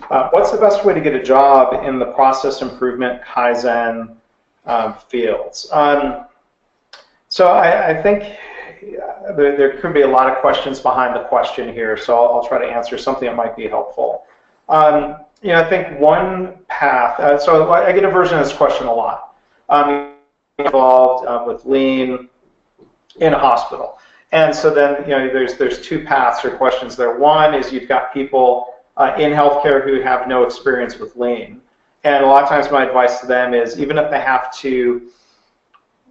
What's the best way to get a job in the process improvement Kaizen fields? So I think there could be a lot of questions behind the question here, so I'll try to answer something that might be helpful. I think one path, so I get a version of this question a lot. Involved with lean in a hospital. And so then, there's two paths or questions there. One is you've got people in healthcare who have no experience with lean. And a lot of times my advice to them is, even if they have to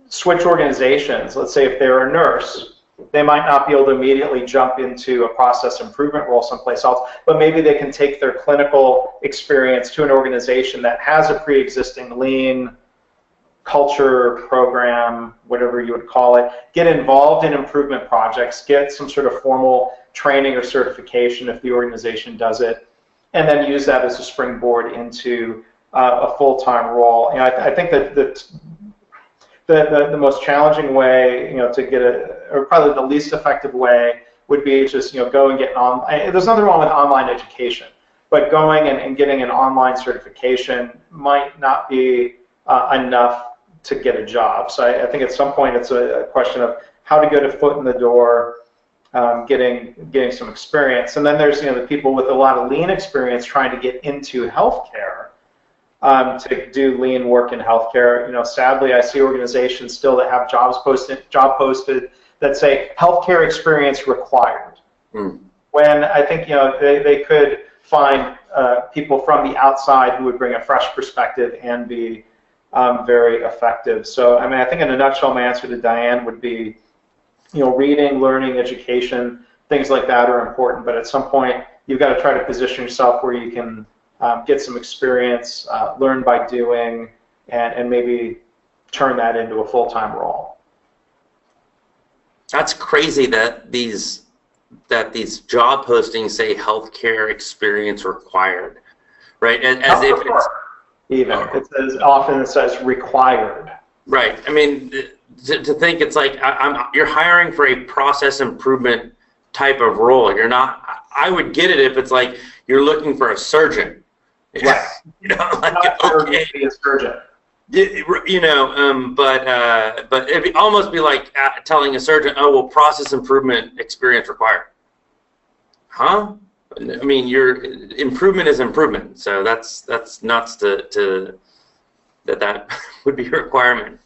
switch organizations, let's say if they're a nurse, they might not be able to immediately jump into a process improvement role someplace else, but maybe they can take their clinical experience to an organization that has a pre-existing lean culture, program, whatever you would call it, get involved in improvement projects, get some sort of formal training or certification if the organization does it, and then use that as a springboard into a full-time role. I think that the most challenging way, to get or probably the least effective way would be just, go and get there's nothing wrong with online education, but going and getting an online certification might not be enough to get a job. So I think at some point it's a question of how to get a foot in the door, getting some experience. And then there's, the people with a lot of lean experience trying to get into healthcare, to do lean work in healthcare. Sadly, I see organizations still that have job posted that say healthcare experience required. When I think, they could find people from the outside who would bring a fresh perspective and be very effective. So, I think in a nutshell, my answer to Diane would be, reading, learning, education, things like that are important, but at some point, you've got to try to position yourself where you can get some experience, learn by doing, and maybe turn that into a full-time role. That's crazy that these job postings say healthcare experience required, right? As if it's It says required. Right. To think it's like you're hiring for a process improvement type of role. You're not. I would get it if it's like you're looking for a surgeon. Right. Okay. Be a surgeon. But it'd almost be like telling a surgeon, "Oh, well, process improvement experience required." Huh? Your improvement is improvement, so that's nuts that would be a requirement.